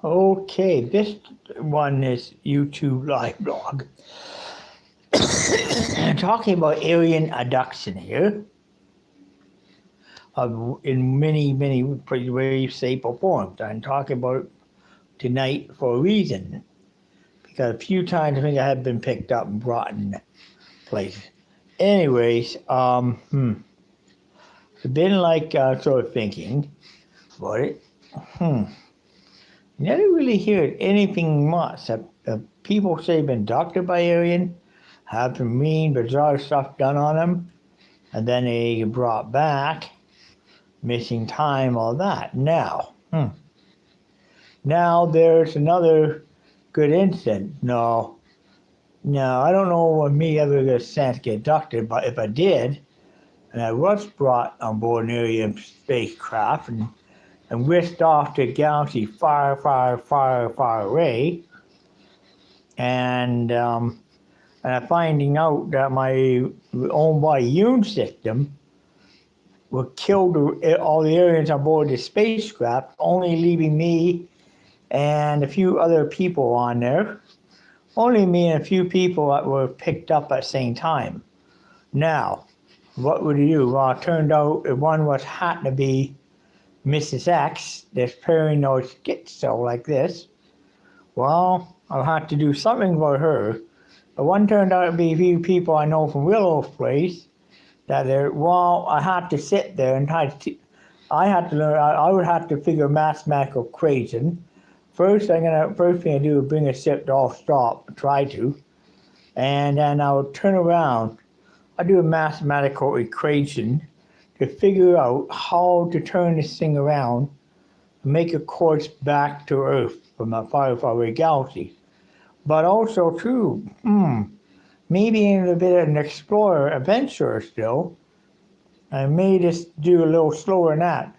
Okay, this one is YouTube live blog. Talking about alien abduction here, in many ways, shape, or forms. I'm talking about it tonight for a reason, because a few times I think I have been picked up and brought in places. Anyways, I've been like sort of thinking about it. Never really heard anything much. People say been abducted by alien, have some mean, bizarre stuff done on them, and then they brought back, missing time, all that. Now there's another good incident. No, I don't know if me ever get a chance to get abducted, but if I did, and I was brought on board an alien spacecraft and whisked off to a galaxy far away, and I'm finding out that my own body immune system will kill all the aliens on board the spacecraft, only leaving me and a few other people on there. Only me and a few people that were picked up at the same time. Now, what would you do? Well, it turned out one happened to be Mrs. X, this paranoid schizo like this. Well, I'll have to do something for her. But one turned out to be a few people I know from Willow's place that I had to sit there and I had to learn, I would have to figure a mathematical equation. First thing I do is bring a ship to all stop, try to, and then I would turn around. I do a mathematical equation to figure out how to turn this thing around and make a course back to Earth from a far away galaxy. But also too, maybe in a bit of an explorer adventurer still. I may just do a little slower than that.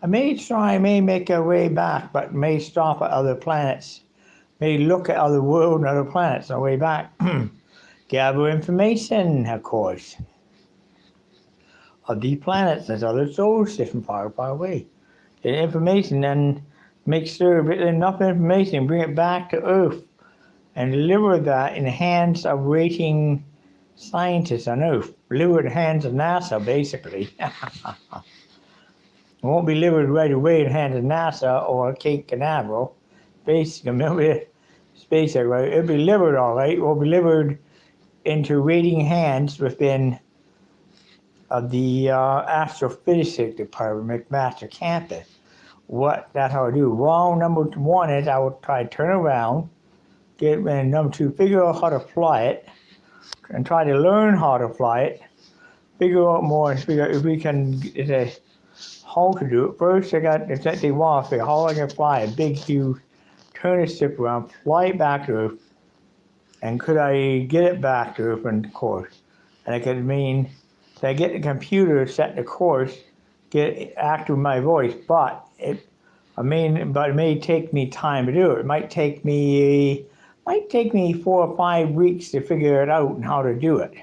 I may make a way back, but may stop at other planets. May look at other worlds and other planets on the way back. Gather information, of course, of these planets and other solar systems far away. Get information and make sure there's enough information, bring it back to Earth and deliver that in the hands of rating scientists on Earth. Deliver it in the hands of NASA, basically. It won't be delivered right away in the hands of NASA or Cape Canaveral. Basically, SpaceX, right? It'll be delivered all right. It will be delivered into rating hands within the astrophysics department, McMaster campus. That's how I do. Well, number one is I will try to turn around, and number two, figure out how to fly it, and try to learn how to fly it, figure out more, and figure out if we can, how to do it. First, they want to figure how I can fly a big, huge, turn the ship around, fly it back to Earth, and could I get it back to Earth in the course? And it could mean that I get the computer set the course, get it active my voice, but it may take me time to do it. It might take me 4 or 5 weeks to figure it out and how to do it.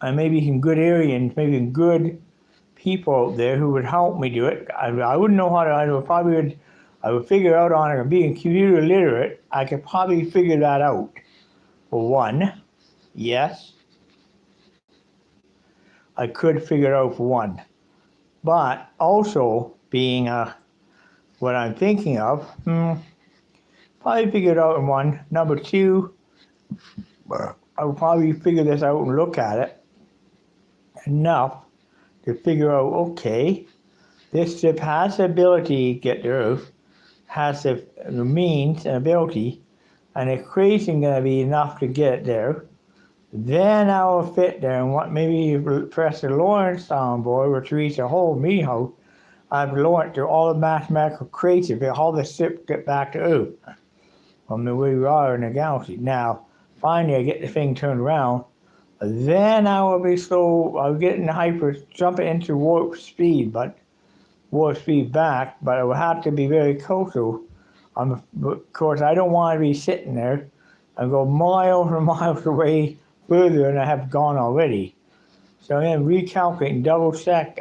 And maybe some good aliens, maybe some good people out there who would help me do it. I wouldn't know how to. I would figure out on it. Being computer literate, I could probably figure that out. For one, yes, I could figure it out for one. But also being what I'm thinking of, probably figure it out in one. Number two, I would probably figure this out and look at it enough to figure out, okay, this ship has the ability to get to Earth, has the means and ability, and the equation going to be enough to get it there. Then I will fit there and maybe Professor Lawrence on board, or Teresa Hole, me host, I've learned through all the mathematical equations how the ship get back to Earth from the way we are in the galaxy. Now, finally, I get the thing turned around. Then I will be slow. I'll get in jumping into warp speed back, but it will have to be very coastal. Of course, I don't want to be sitting there and go miles and miles away further than I have gone already. So I'm recalculating, double check,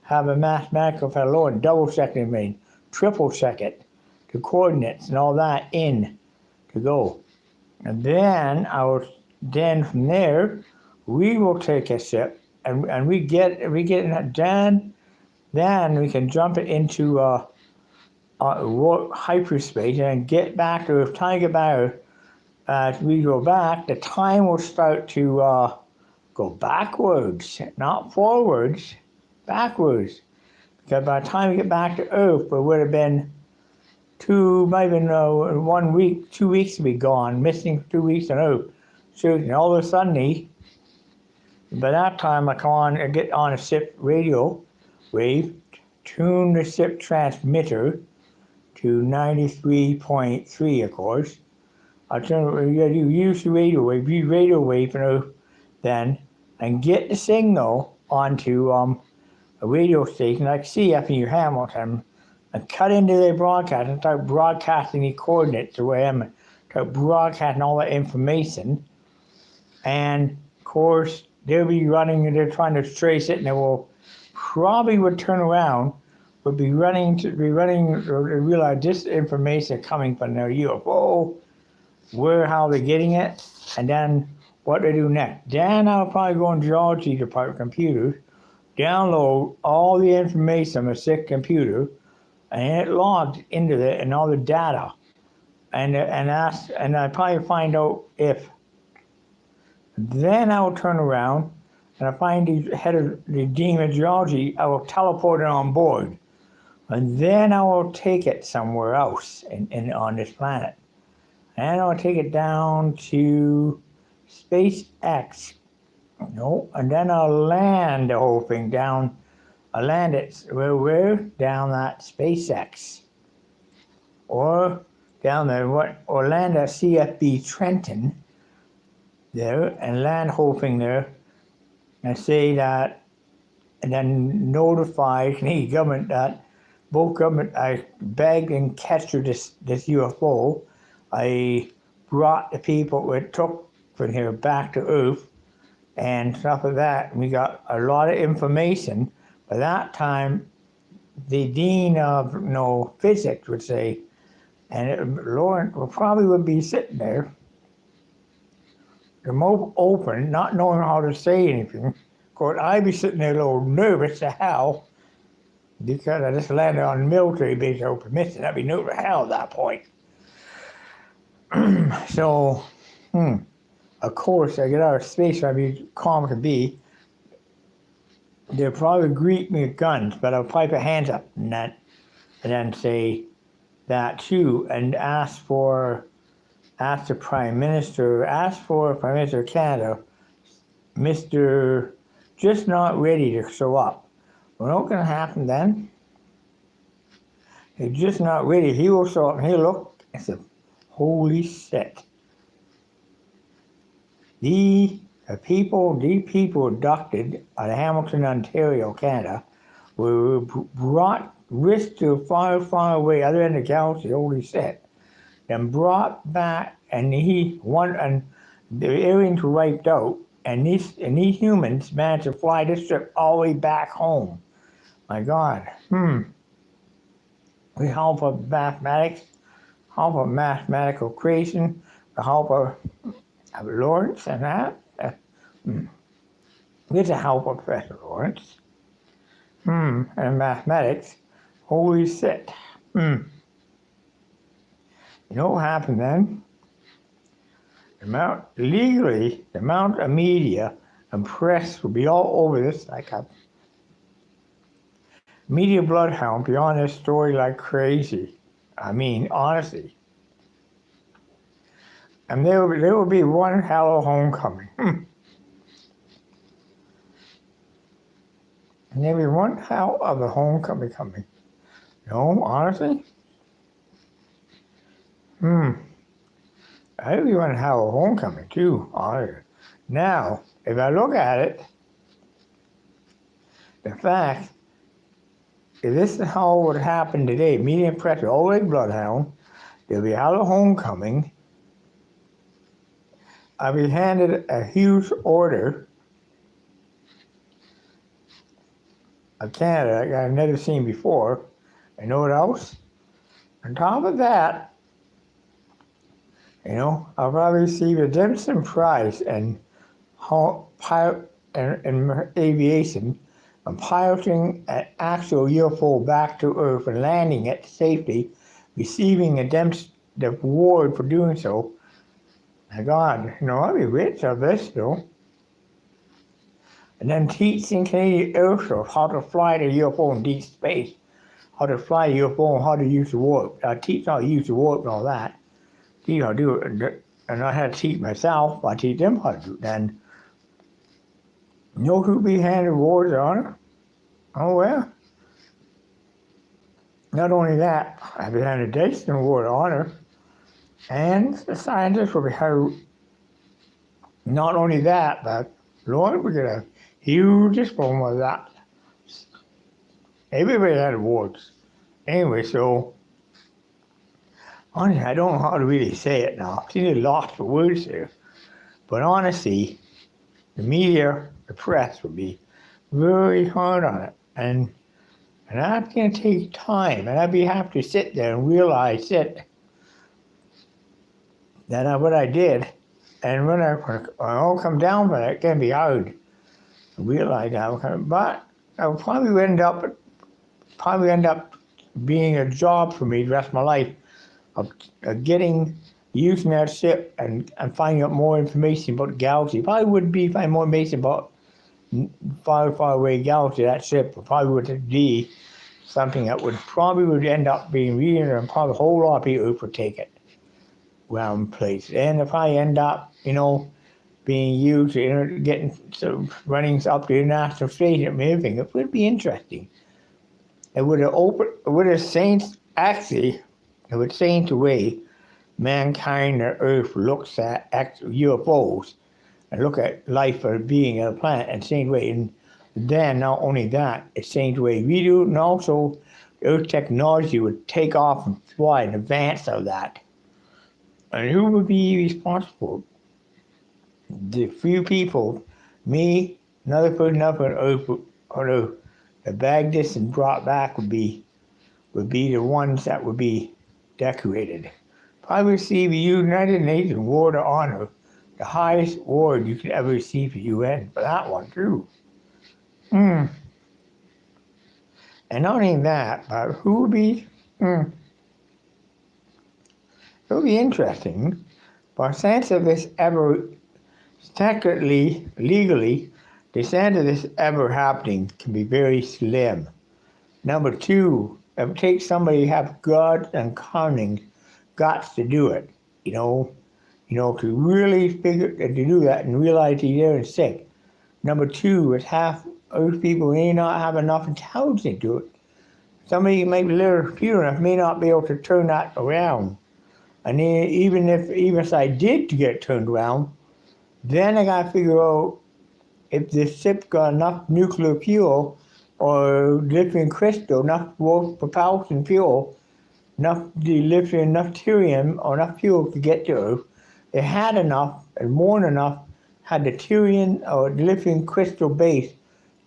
have a mathematical fellow and double check everything, triple check it, the coordinates and all that in to go. And then from there, we will take a ship and we get it done. Then we can jump it into hyperspace and get back to, if time get back, as we go back, the time will start to go backwards, not forwards, backwards. Because by the time we get back to Earth, it would have been 1 week, 2 weeks to be gone, missing 2 weeks on Earth. So and all of a sudden, by that time I come on and get on a ship radio wave, tune the ship transmitter to 93.3, of course. You use the radio wave from Earth then, and get the signal onto a radio station like CFU Hamilton, and cut into their broadcast and start broadcasting the coordinates away and start broadcasting all that information. And of course, they'll be running, they're trying to trace it, and they will probably would turn around, would be running to realize this information coming from their UFO, how they're getting it, and then what they do next. Then I'll probably go in geology department computers, download all the information on a sick computer, and it logged into it and all the data, and I probably find out if. Then I will turn around and I find the head of the Dean of Geology. I will teleport it on board, and then I will take it somewhere else on this planet, and I'll take it down to SpaceX. And then I'll land the whole thing down. I'll land it where down that SpaceX, or down there or land at CFB Trenton there, and land whole thing there, and say that, and then notify Canadian government that both government I bagged and captured this UFO. I brought the people it took from here back to Earth and stuff like that. We got a lot of information. By that time, the dean of physics would say, and Lawrence probably would be sitting there, the mouth open, not knowing how to say anything. Of course, I'd be sitting there a little nervous to hell, because I just landed on a military base without permission. I'd be nervous to hell at that point. So, of course, I get out of space, I'd be calm to be. They'll probably greet me with guns, but I'll probably put hands up and then say that too, and ask for Prime Minister of Canada, Mr. Just not ready to show up. Well, what's going to happen then? He's just not ready. He will show up and he'll look and say, holy shit. The people abducted out of Hamilton, Ontario, Canada, were brought risked to far, far away, other end of the galaxy, holy shit. Then brought back, and the aliens were wiped out, and these humans managed to fly this ship all the way back home. My God. With help of mathematics, help of mathematical creation, the help of Lawrence and that. With the help of Professor Lawrence. And mathematics. Holy shit. You know what happened then? The amount of media and press will be all over this like a media bloodhound beyond this story like crazy. I mean, honestly. And there will be one hell of homecoming. And there'll be one hell of a homecoming coming. No, honestly? I really want to have a homecoming too. Now, if I look at it, the fact, if this is how it would happen today, medium pressure, all the way bloodhound, there'll be a hell of a homecoming. I'll be handed a huge order of Canada that I've never seen before. And know what else? On top of that, I'll probably receive a Dempsey Prize and pilot in aviation, and piloting an actual UFO back to Earth and landing it safely, receiving a Dempsey award for doing so. My God, I'll be rich of this, though. And then teaching Canadian Air Force how to fly the UFO in deep space, how to fly the UFO and how to use the warp. I teach how to use the warp and all that. Teach how to do it, and I had to teach myself. I teach them how to do it. Then, who'll be handed awards of honor? Oh, well. Not only that, I've been handed a Dyson Award of Honor, and the scientists will be held. Not only that, but Lord, we get a huge diploma of that. Everybody had awards. Anyway, so, honestly, I don't know how to really say it now. I'm really lost for words here. But honestly, the media, the press would be very hard on it. And that's going to take time. And I'd have to sit there and realize that what I did. And when I all come down from it, it can be hard to realize that. But I would probably end up being a job for me the rest of my life of using that ship and finding out more information about the galaxy. Probably would be find more information about far, far away galaxy. That ship probably would be something that would end up being reading, and probably a whole lot of people would take it around places. And if I end up, being used, getting running up the international station and everything, it would be interesting. It would change the way mankind or Earth looks at UFOs and look at life or being on a planet and change the way. And then not only that, it changed the way we do, and also Earth technology would take off and fly in advance of that. And who would be responsible? The few people, me, another person up on Earth, that bagged this and brought back would be the ones that would be decorated. Probably receive a United Nations Award of Honor, the highest award you could ever receive from UN for that one too. And not only that, but who would be? It would be interesting. But sense of this ever, technically, legally, the chance of this ever happening can be very slim. Number two, it takes somebody who have guts and cunning, guts to do it. To really to do that and realize they're sick. Number two is half those people may not have enough intelligence to do it. Somebody maybe little pure enough may not be able to turn that around. And then even if I did to get it turned around, then I gotta figure out if the ship got enough nuclear fuel or lithium crystal, enough propulsion fuel, enough lithium, enough deuterium, or enough fuel to get to Earth. It had enough, and more than enough, had the deuterium or lithium crystal base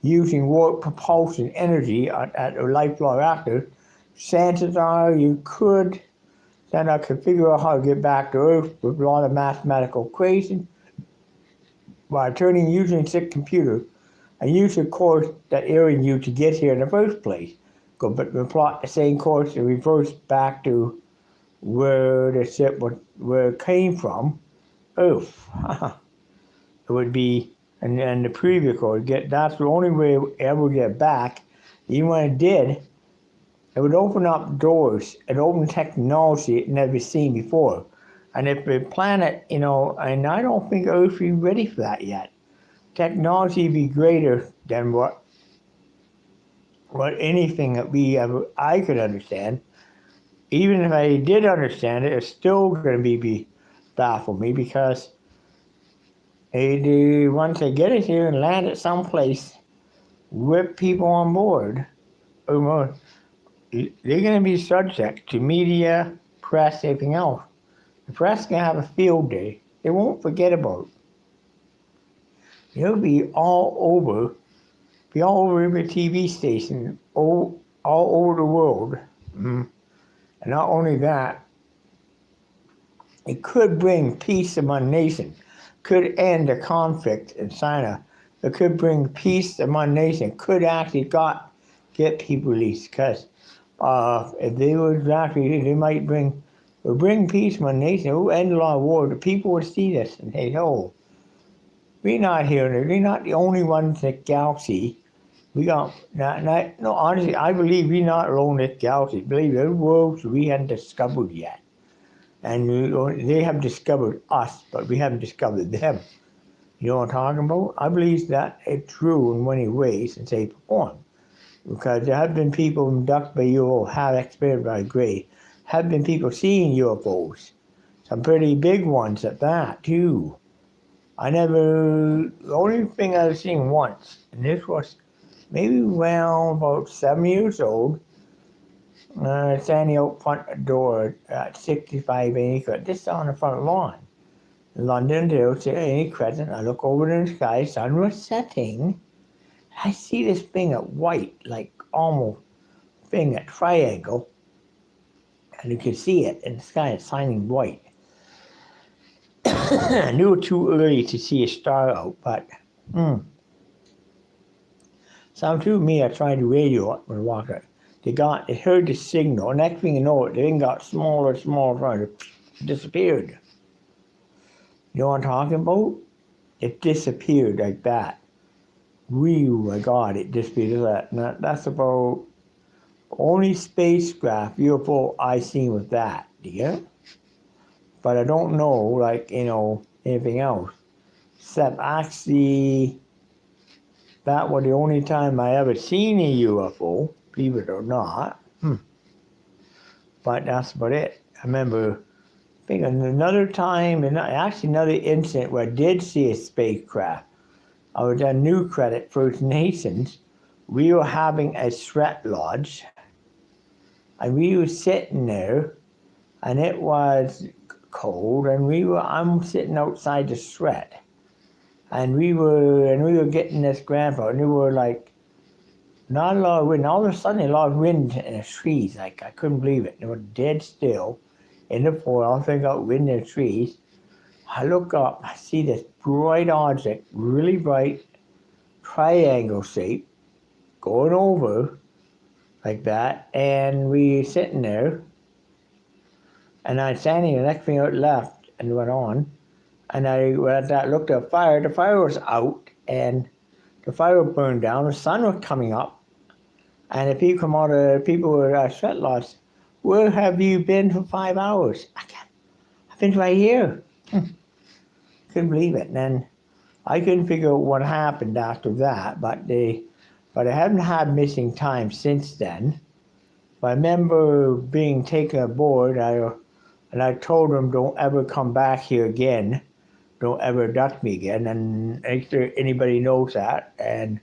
using warp propulsion energy at a light flow reactor. Chances are you could, then I could figure out how to get back to Earth with a lot of mathematical equations by using a sick computer and use the course that aided you to get here in the first place. But plot the same course and reverse back to where the ship where it came from, Earth. It would be, and the previous course, that's the only way it ever get back. Even when it did, it would open up doors and open technology it never seen before. And if the planet, and I don't think Earth is ready for that yet. Technology would be greater than what anything that I could understand. Even if I did understand it, it's still going to baffle me because once they get it here and land it someplace with people on board, they're going to be subject to media, press, everything else. The press can have a field day. They won't forget about it. It'll be all over be all over every TV station, all over the world. And not only that, it could bring peace among nations, could end the conflict in China. It could bring peace among nations, could actually get people released. Because if they were actually, they might bring peace among nations. It will end a lot of war. The people would see this and say, "Oh, we're not here. We're not the only ones in the galaxy. We got no. Honestly, I believe we're not alone in this galaxy. I believe there are worlds we haven't discovered yet." And they have discovered us, but we haven't discovered them. You know what I'm talking about? I believe that it's true in many ways and shape or form. Because there have been people abducted by UFO, have experienced by gray, have been people seeing UFOs. Some pretty big ones at that, too. The only thing I've seen once, and this was maybe about 7 years old, standing out front door at 65 Amy Crescent, just on the front lawn. London, there, Amy Crescent. I look over in the sky, sun was setting. I see this thing at white, like almost thing at triangle, and you can see it in the sky. It's shining white. I knew it too early to see a star out, but some to me, I tried to radio it when I walked out. They heard the signal. Next thing you know, the thing got smaller, and it disappeared. You know what I'm talking about? It disappeared like that. Oh my God, it disappeared like that. That's about only spacecraft UFO I seen with that, yeah? But I don't know, anything else. Except actually, that was the only time I ever seen a UFO, believe it or not. But that's about it. I remember thinking another time, and actually another incident where I did see a spacecraft. I was at New Credit First Nations. We were having a sweat lodge, and we were sitting there, and it was cold, and I'm sitting outside the sweat, and we were getting this grandpa, and we were like, not a lot of wind. All of a sudden, a lot of wind in the trees. Like, I couldn't believe it. They were dead still in the forest. I got wind in the trees. I look up, I see this bright object, really bright, triangle shape, going over like that, and we sitting there, and I standing, the next thing out left and went on, and I looked at the fire was out, and the fire burned down, the sun was coming up, and the people were sweat lodge. Where have you been for 5 hours? I've been right here. Couldn't believe it. And then I couldn't figure out what happened after that, but I haven't had missing time since then. But I remember being taken aboard, and I told them, don't ever come back here again. Don't ever abduct me again. And make sure anybody knows that. And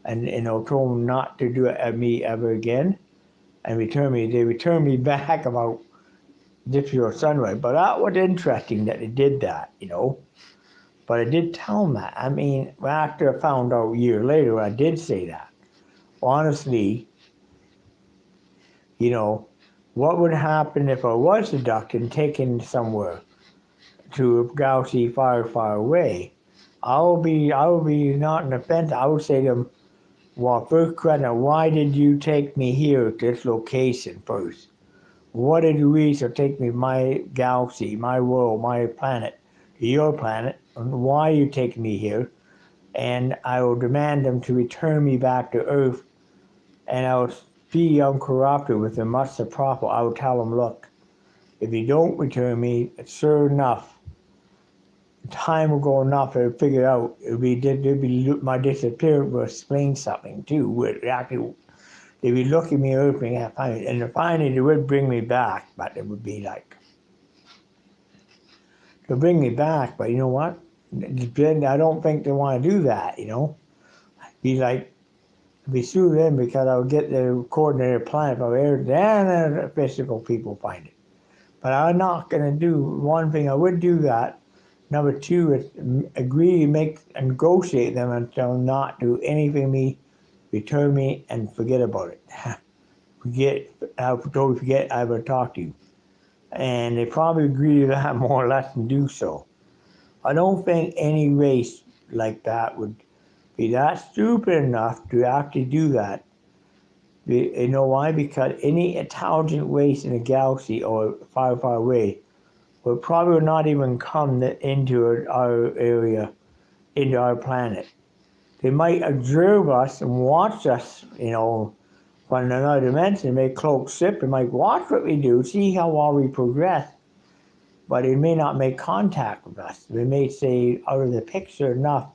told them not to do it at me ever again. And they returned me back about just before sunrise. But that was interesting that they did that, But I did tell them that. I mean, after I found out a year later, I did say that. Honestly, what would happen if I was abducted and taken somewhere to a galaxy far, far away? I would be not an offense. I would say to them, well, first question, why did you take me here to this location first? What did you reason to take me to my galaxy, my world, my planet, your planet, and why are you taking me here? And I will demand them to return me back to Earth, and I will be uncorrupted with them much the profit. I will tell them, look, if you don't return me, sure enough, time will go enough to figure out my disappearance will explain something too. They'd be looking me over and finally they would bring me back, but it would be like, they'll bring me back, but you know what? I don't think they want to do that, Be sued them because I would get the coordinated plan if I ever, then the physical people find it. But I'm not going to do one thing. I would do that. Number two is agree and negotiate them until not do anything to me return me and forget about it. Totally forget I ever talked to you. And they probably agree to that more or less and do so. I don't think any race like that would be that stupid enough to actually do that. You know why? Because any intelligent race in the galaxy or far, far away would probably not even come into our area, into our planet. They might observe us and watch us, from another dimension, make cloak ship, they might watch what we do, see how well we progress, but it may not make contact with us. They may say out of the picture enough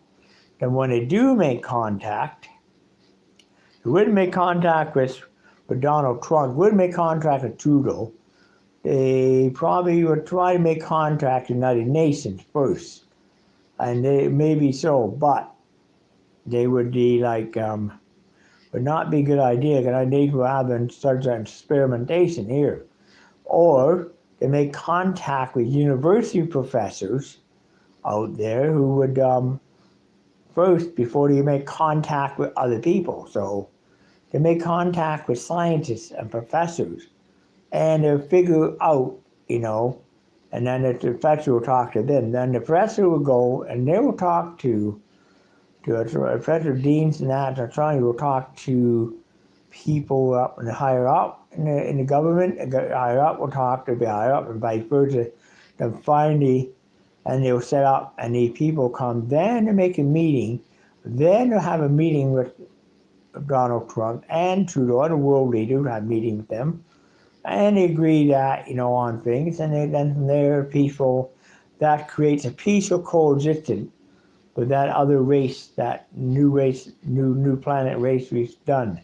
that when they do make contact, they wouldn't make contact with Donald Trump, wouldn't make contact with Trudeau. They probably would try to make contact with the United Nations first. And they maybe so, but they would be like, would not be a good idea because they would have them start an experimentation here. Or they make contact with university professors out there who would first, before they make contact with other people. So they make contact with scientists and professors and they'll figure out, and then the professor will talk to them. Then the professor will go and they will talk to Professor Deans and that, and trying to talk to people up and higher up in the government. Higher up will talk to the higher up and vice versa. Then finally, and they'll set up, and the people come. Then they make a meeting. Then they'll have a meeting with Donald Trump and Trudeau, and the world leaders have a meeting with them. And they agree that, on things. And then from there, peaceful, that creates a peaceful coexistence with that other race, that new race, new planet race we've done.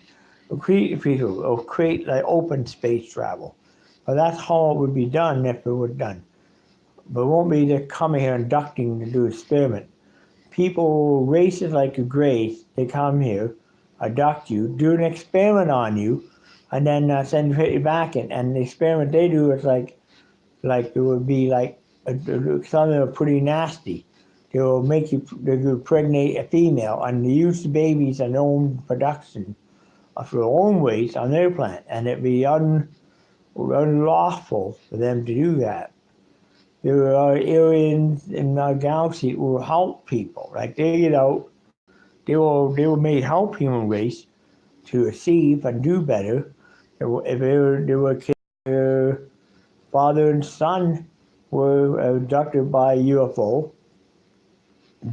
It'll create like open space travel. But that's how it would be done if it was done. But it won't be just coming here inducting to do experiment. People, races like the Greys, they come here, abduct you, do an experiment on you, and then send you back in. And the experiment they do is like it would be like something pretty nasty. They'll pregnate a female and they use the babies in their own production for their own waste on their planet, and it'd be unlawful for them to do that. There are aliens in our galaxy who will help people. Like they get out, they will may help human race to achieve and do better. If they were their father and son were abducted by a UFO,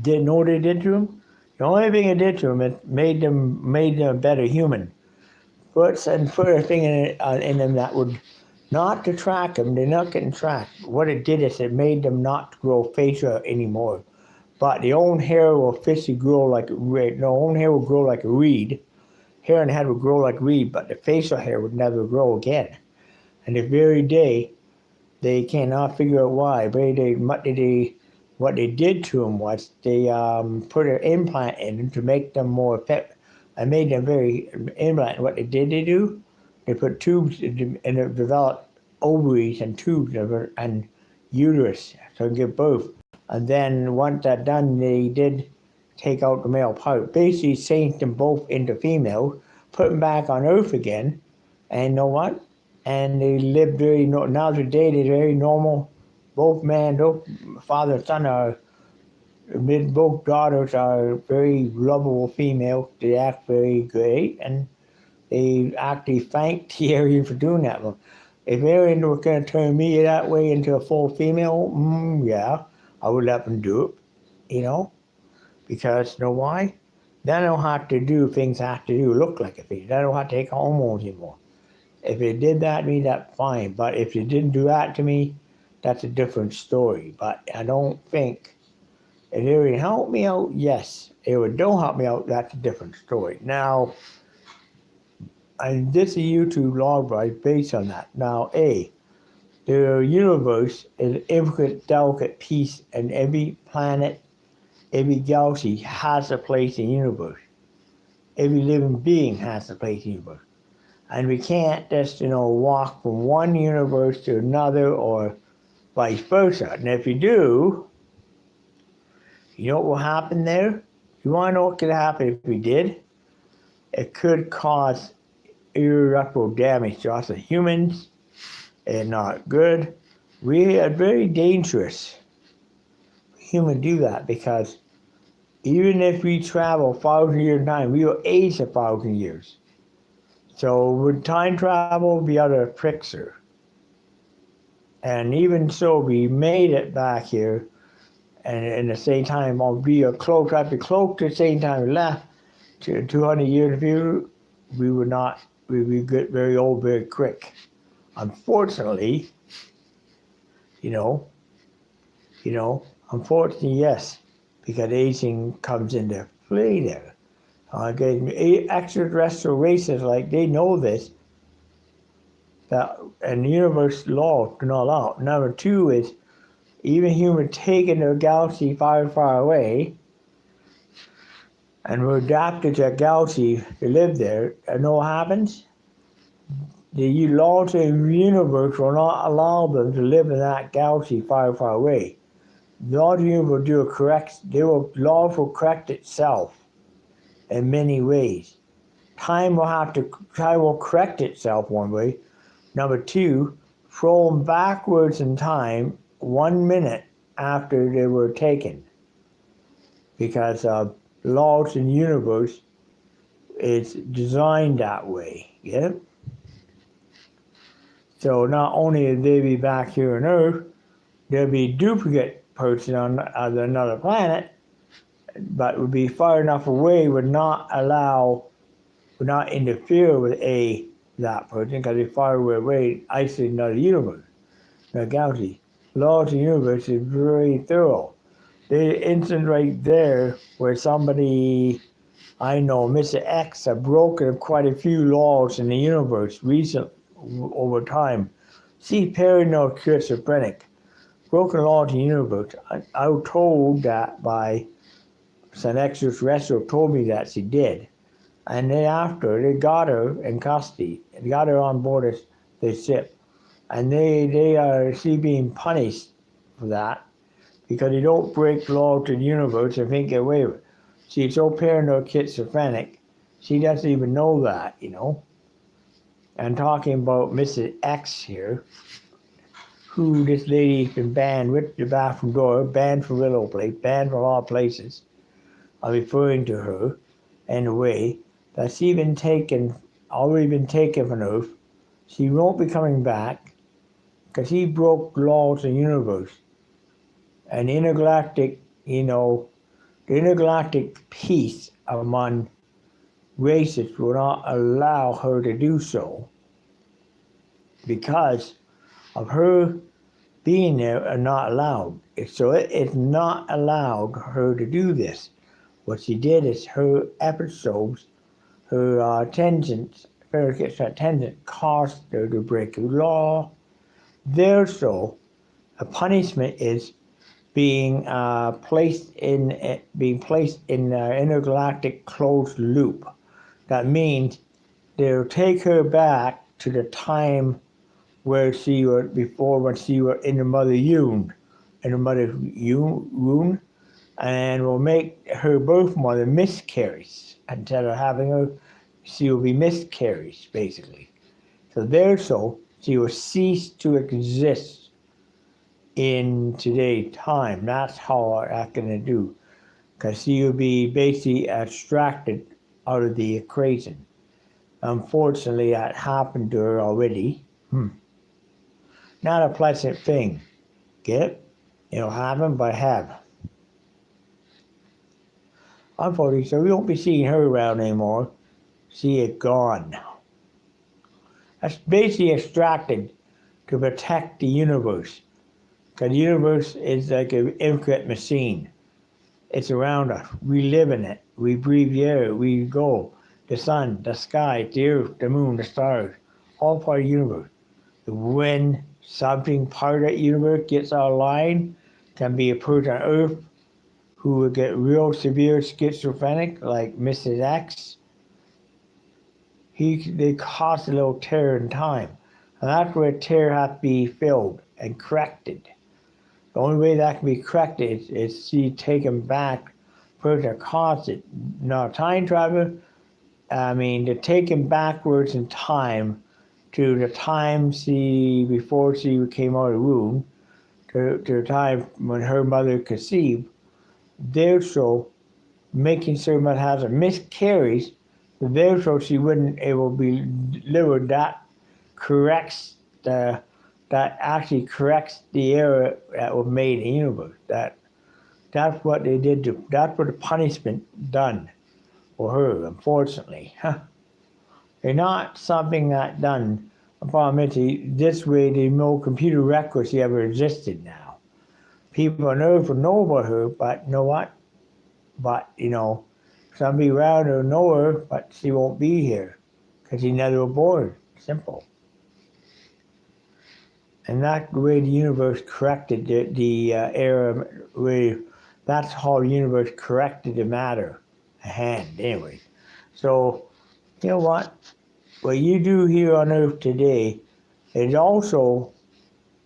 didn't know what they did to them. The only thing it did to them, it made them a better human. Put a thing in them that would not to track them. They're not getting tracked. What it did is it made them not grow facial anymore. But the own hair will officially grow like a reed. No, own hair will grow like a reed. Hair and head would grow like a reed, but the facial hair would never grow again. And the very day, they cannot figure out why. What they did to them was they put an implant in them to make them more effective. I made them very implant. What they do, they put tubes in, and it developed ovaries and tubes and uterus to give birth. And then once that's done, they did take out the male part. Basically changed them both into females, put them back on Earth again, and you know what? And they live now today they're very normal. Both father and son both daughters are very lovable females. They act very great, and they actually thank the Aryan for doing that. If Aryan were going to turn me that way into a full female, yeah, I would let them do it, because you know why? Then I don't have to do things I have to do, look like a female. Then I don't have to take hormones anymore. If it did that to me, that's fine. But if it didn't do that to me, that's a different story. But I don't think, if it would help me out, yes. If it don't help me out, that's a different story. Now, this is a YouTube log based on that. Now, the universe is an intricate, delicate piece, and every planet, every galaxy has a place in the universe. Every living being has a place in the universe. And we can't just, walk from one universe to another or vice versa. And if you do, you know what will happen there? You want to know what could happen if we did? it could cause irreparable damage to us as humans, and not good. We are very dangerous. Humans do that because even if we travel 1,000 years in time, we will age 1,000 years. So with time travel, we are a trickster. And even so, we made it back here, and in the same time, I'll be a cloak. I'd be cloaked at the same time we left. To 200 years of future, we would not. We would get very old very quick. Unfortunately, you know, unfortunately, yes, because aging comes into play there. Extraterrestrial races, like they know this, that and universe law do not allow. Number two is even humans taken to a galaxy far, far away, and we're adapted to a galaxy to live there, and know what happens? The laws of the universe will not allow them to live in that galaxy far, far away. The laws of the universe laws will correct itself in many ways. Time will correct itself one way. Number two, thrown backwards in time 1 minute after they were taken, because laws in the universe is designed that way. Yeah. So not only will they be back here on Earth, there'll be a duplicate person on another planet, but would be far enough away, would not interfere with that person, because they're far away, isolated in another universe, another galaxy. Laws of the universe is very thorough. The instance right there where somebody I know, Mr. X, have broken quite a few laws in the universe recently over time. See, paranoid schizophrenic, broken laws in the universe. I was told that by some extraterrestrial told me that she did. And then after, they got her in custody. They got her on board the ship. And they are being punished for that because they don't break laws in the universe and think get away with it. She's so paranoid schizophrenic, she doesn't even know that, And talking about Mrs. X here, who this lady's been banned with the bathroom door, banned from Willow Place, banned from all places. I'm referring to her in a way that she's already been taken from Earth. She won't be coming back because she broke laws in the universe. And intergalactic, the intergalactic peace among races will not allow her to do so because of her being there are not allowed. So it's not allowed her to do this. What she did is her episodes, her tangents caused her to break the law. Therefore, a punishment is being placed in an intergalactic closed loop. That means they'll take her back to the time where she was before, when she was in the mother's womb, and will make her birth mother miscarries. Instead of having her, she will be miscarries, basically. So therefore, she will cease to exist in today's time. That's how that's going to do. Because she will be basically extracted out of the equation. Unfortunately, that happened to her already. Not a pleasant thing. Get it? It'll happen, but have. Unfortunately, so we won't be seeing her around anymore. She is gone. That's basically extracted to protect the universe. Because the universe is like an infinite machine. It's around us. We live in it. We breathe the air. We go. The sun, the sky, the earth, the moon, the stars. All part of the universe. When something part of that universe gets out of line, can be a person on Earth who will get real severe schizophrenic, like Mrs. X. They cause a little tear in time. And that's where tear has to be filled and corrected. The only way that can be corrected is she taken back, person that caused it. Not a time traveler, I mean, to take him backwards in time to the time before she came out of the womb, to the time when her mother conceived, therefore making sure that has a miscarriage, therefore she wouldn't able to be delivered. That actually corrects the error that was made in the universe. That's what they did that's what the punishment done for her, unfortunately. They're not something that done upon this way. There's no computer records she ever existed now. People on Earth will know about her, but you know what? But, somebody around her know her, but she won't be here because she never was born. Simple. And that's the way the universe corrected the error. That's how the universe corrected the matter at hand, anyway. So, you know what? What you do here on Earth today is also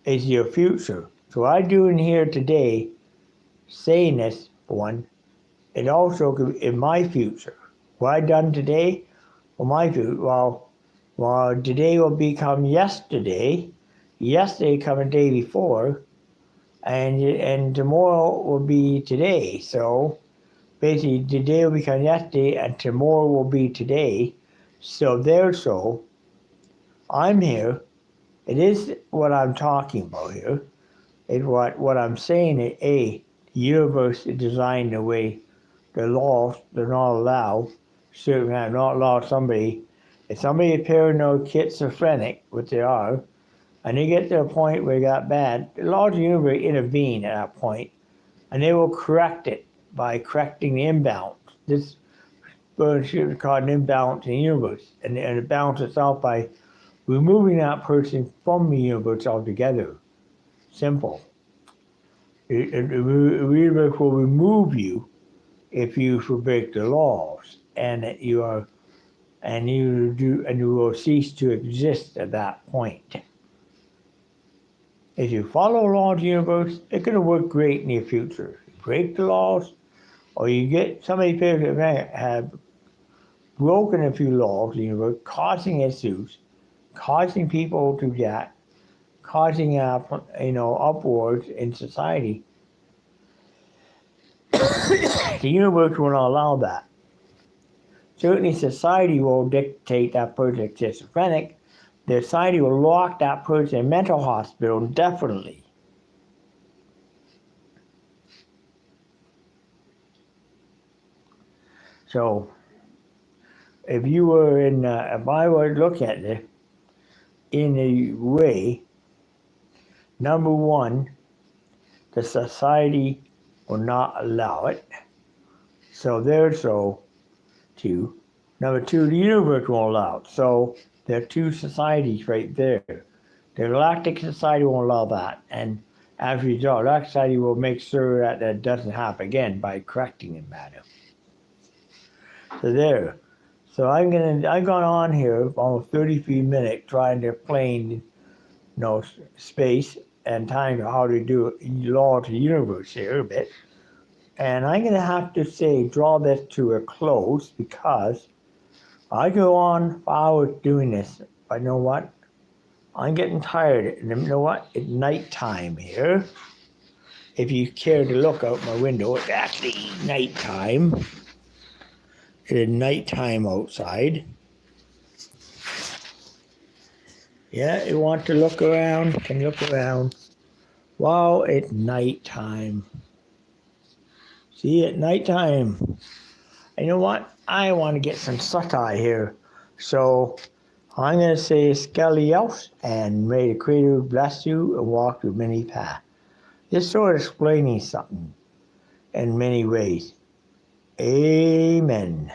is your future. So what I'm doing here today, saying this, one, it also in my future. What I done today, well, my future, well, today will become yesterday. Yesterday come a day before, and tomorrow will be today. So basically, today will become yesterday, and tomorrow will be today. So I'm here. It is what I'm talking about here. It's what I'm saying. The universe is designed the way the laws do not allow certain not allow somebody. If somebody is paranoid, schizophrenic, which they are, and they get to a point where it got bad, the laws of the universe intervene at that point, and they will correct it by correcting the imbalance. This is called an imbalance in the universe, and it balances itself by removing that person from the universe altogether. Simple. The universe will remove you if you break the laws, and you will cease to exist at that point. If you follow the laws of the universe, it's going to work great in your future. You break the laws, or you get somebody have broken a few laws of the universe, causing issues, causing people to get, causing upwards in society. The universe will not allow that. Certainly society will dictate that person is schizophrenic. The society will lock that person in a mental hospital indefinitely. So, if I were to look at it in a way, number one, the society will not allow it. So two. Number two, the universe won't allow it. So there are two societies right there. The Galactic Society won't allow that. And as a result, the Galactic Society will make sure that doesn't happen again by correcting the matter. So there. So I've gone on here almost 33 minutes trying to explain, space and time, how to do law of the universe here a bit. And I'm going to have to draw this to a close because I go on for hours doing this. But you know what? I'm getting tired. And you know what? It's nighttime here. If you care to look out my window, it's actually nighttime. It is nighttime outside. Yeah, you want to look around? Can you look around? Wow, it's nighttime. See, at nighttime. And you know what? I want to get some satire here. So I'm going to say Skelios, and may the Creator bless you and walk through many paths. Just sort of explaining something in many ways. Amen.